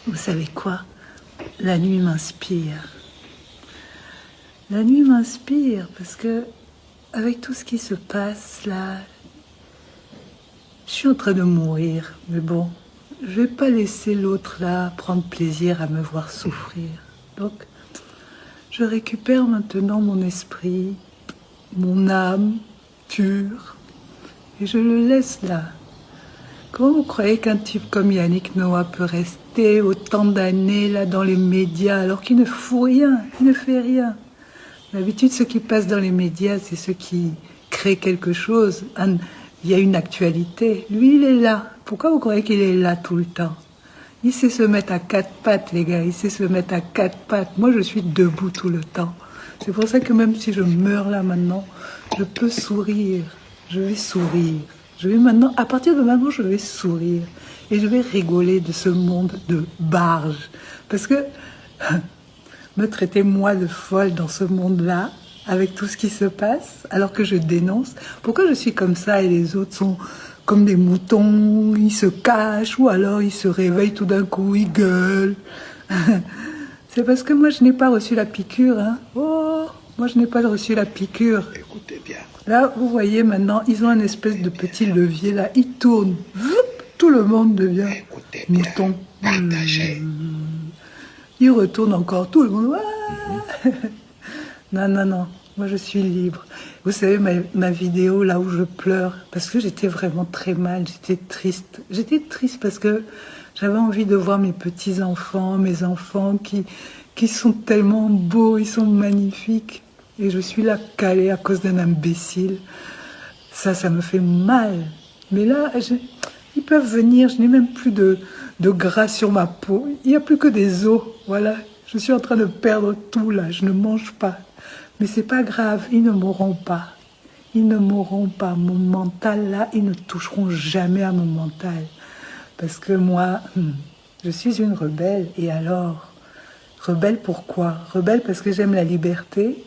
Vous savez quoi? La nuit m'inspire. La nuit m'inspire parce que, avec tout ce qui se passe là, je suis en train de mourir. Mais bon, je vais pas laisser l'autre là prendre plaisir à me voir souffrir. Donc, je récupère maintenant mon esprit, mon âme pure, et je le laisse là. Comment vous croyez qu'un type comme Yannick Noah peut rester autant d'années là dans les médias alors qu'il ne fout rien, il ne fait rien? D'habitude, ceux qui passent dans les médias, c'est ceux qui créent quelque chose. Il y a une actualité. Lui, il est là. Pourquoi vous croyez qu'il est là tout le temps? Il sait se mettre à quatre pattes, les gars. Il sait se mettre à quatre pattes. Moi, je suis debout tout le temps. C'est pour ça que même si je meurs là maintenant, je peux sourire. Je vais sourire. Je vais maintenant, à partir de maintenant, je vais sourire. Et je vais rigoler de ce monde de barge. Parce que me traiter moi de folle dans ce monde-là, avec tout ce qui se passe, alors que je dénonce. Pourquoi je suis comme ça et les autres sont comme des moutons, ils se cachent, ou alors ils se réveillent tout d'un coup, ils gueulent. C'est parce que moi je n'ai pas reçu la piqûre. Hein. Oh, moi je n'ai pas reçu la piqûre. Écoutez bien. Là, vous voyez maintenant, ils ont un espèce de petit levier là, ils tournent. Tout le monde devient mouton. Partagez. Il retourne encore, tout le monde. Non, non, non, moi je suis libre. Vous savez, ma vidéo là où je pleure, parce que j'étais vraiment très mal, j'étais triste. J'étais triste parce que j'avais envie de voir mes petits-enfants, mes enfants qui sont tellement beaux, ils sont magnifiques. Et je suis là calée à cause d'un imbécile. Ça me fait mal. Mais là, ils peuvent venir, je n'ai même plus de gras sur ma peau. Il n'y a plus que des os, voilà. Je suis en train de perdre tout là, je ne mange pas. Mais c'est pas grave, ils ne mourront pas. Ils ne mourront pas. Mon mental là, ils ne toucheront jamais à mon mental. Parce que moi, je suis une rebelle. Et alors, rebelle pourquoi? Rebelle parce que j'aime la liberté.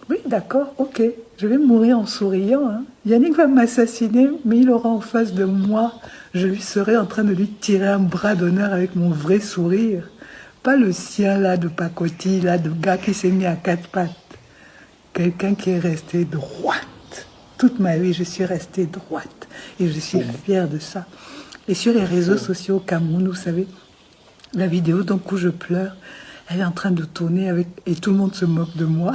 Oui, d'accord, ok. Je vais mourir en souriant. Hein. Yannick va m'assassiner, mais il aura en face de moi. Je lui serai en train de lui tirer un bras d'honneur avec mon vrai sourire. Pas le sien, là, de pacotille, là, de gars qui s'est mis à quatre pattes. Quelqu'un qui est resté droite. Toute ma vie, je suis restée droite. Et je suis fière de ça. Et sur les réseaux sociaux au Cameroun, vous savez, la vidéo d'un coup je pleure, elle est en train de tourner avec... Et tout le monde se moque de moi.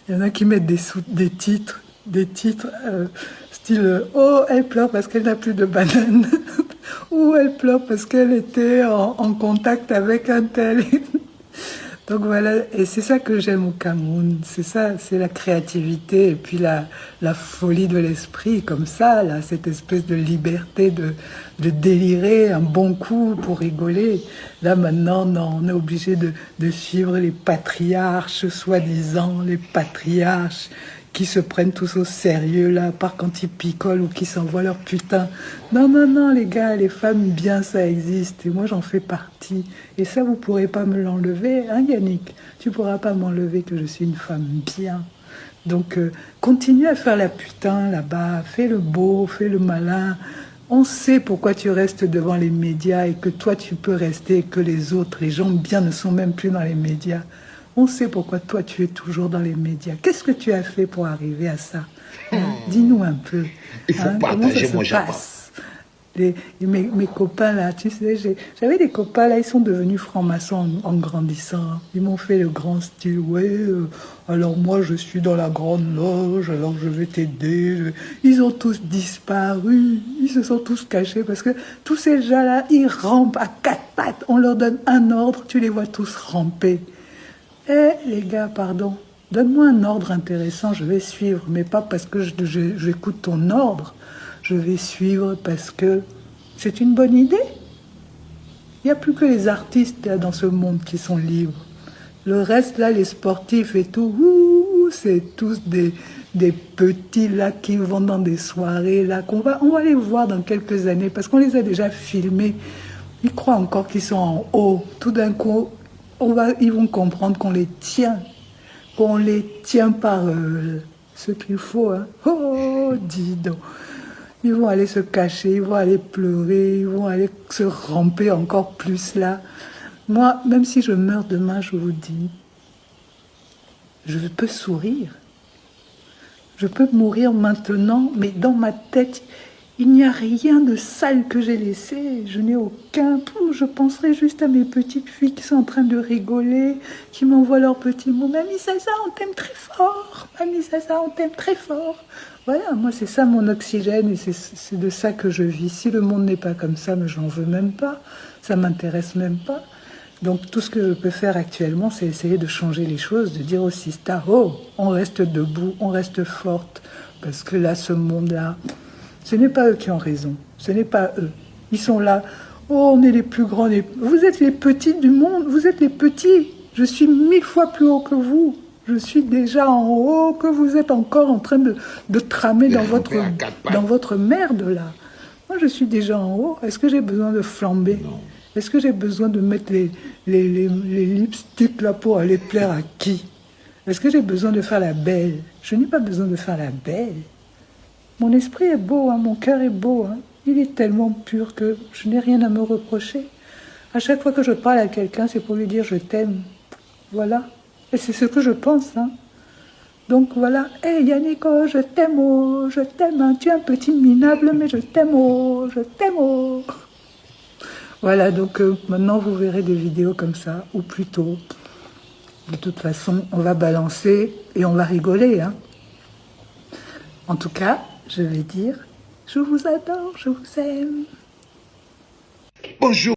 Il y en a qui mettent des titres style « Oh, elle pleure parce qu'elle n'a plus de banane » ou « Elle pleure parce qu'elle était en contact avec un tel ». Donc voilà, et c'est ça que j'aime au Cameroun, c'est ça, c'est la créativité et puis la folie de l'esprit, comme ça, là, cette espèce de liberté de délirer un bon coup pour rigoler. Là maintenant, non, on est obligé de suivre les patriarches, soi-disant, les patriarches qui se prennent tous au sérieux, là, à part quand ils picolent ou qui s'envoient leur putain. Non, non, non, les gars, les femmes bien, ça existe. Et moi, j'en fais partie. Et ça, vous pourrez pas me l'enlever, hein, Yannick? Tu pourras pas m'enlever que je suis une femme bien. Donc, continue à faire la putain, là-bas. Fais le beau, fais le malin. On sait pourquoi tu restes devant les médias et que toi, tu peux rester et que les autres, les gens bien, ne sont même plus dans les médias. On sait pourquoi toi, tu es toujours dans les médias. Qu'est-ce que tu as fait pour arriver à ça? Hein? Dis-nous un peu. Il faut partager mon Japon. Mes copains, là, tu sais, j'avais des copains, là, ils sont devenus francs-maçons en grandissant. Ils m'ont fait le grand style. Ouais, alors moi, je suis dans la grande loge, alors je vais t'aider. Ils ont tous disparu. Ils se sont tous cachés parce que tous ces gens-là, ils rampent à quatre pattes. On leur donne un ordre, tu les vois tous ramper. Eh, les gars, pardon, donne-moi un ordre intéressant, je vais suivre, mais pas parce que j'écoute ton ordre. Je vais suivre parce que c'est une bonne idée. Il n'y a plus que les artistes là, dans ce monde qui sont libres. Le reste, là, les sportifs et tout, c'est tous des petits là qui vont dans des soirées là, on va les voir dans quelques années parce qu'on les a déjà filmés. Ils croient encore qu'ils sont en haut. Tout d'un coup, ils vont comprendre qu'on les tient par ce qu'il faut. Hein. Oh, dis donc. Ils vont aller se cacher, ils vont aller pleurer, ils vont aller se ramper encore plus là. Moi, même si je meurs demain, je vous dis, je peux sourire. Je peux mourir maintenant, mais dans ma tête, il n'y a rien de sale que j'ai laissé. Je n'ai aucun... Je penserai juste à mes petites filles qui sont en train de rigoler, qui m'envoient leurs petits mots. Mamie Zaza, on t'aime très fort. Mamie Zaza, on t'aime très fort. Voilà, moi c'est ça mon oxygène et c'est de ça que je vis. Si le monde n'est pas comme ça, mais j'en veux même pas. Ça m'intéresse même pas. Donc tout ce que je peux faire actuellement, c'est essayer de changer les choses, de dire aux sisters, oh, on reste debout, on reste forte. Parce que là, ce monde-là... Ce n'est pas eux qui ont raison, ce n'est pas eux. Ils sont là, oh, on est les plus grands, vous êtes les petits du monde, vous êtes les petits. Je suis 1000 fois plus haut que vous. Je suis déjà en haut, que vous êtes encore en train de tramer dans votre merde, là. Moi, je suis déjà en haut. Est-ce que j'ai besoin de flamber? Est-ce que j'ai besoin de mettre les lipsticks, là, pour aller plaire à qui? Est-ce que j'ai besoin de faire la belle? Je n'ai pas besoin de faire la belle. Mon esprit est beau, hein, mon cœur est beau. Hein. Il est tellement pur que je n'ai rien à me reprocher. À chaque fois que je parle à quelqu'un, c'est pour lui dire « je t'aime ». Voilà. Et c'est ce que je pense. Hein. Donc voilà. « Hé Yannick, oh, je t'aime, oh, je t'aime. Hein. Tu es un petit minable, mais je t'aime, oh, je t'aime, oh ». Voilà, donc maintenant vous verrez des vidéos comme ça, ou plutôt. De toute façon, on va balancer et on va rigoler. Hein. En tout cas, je vais dire, je vous adore, je vous aime. Bonjour.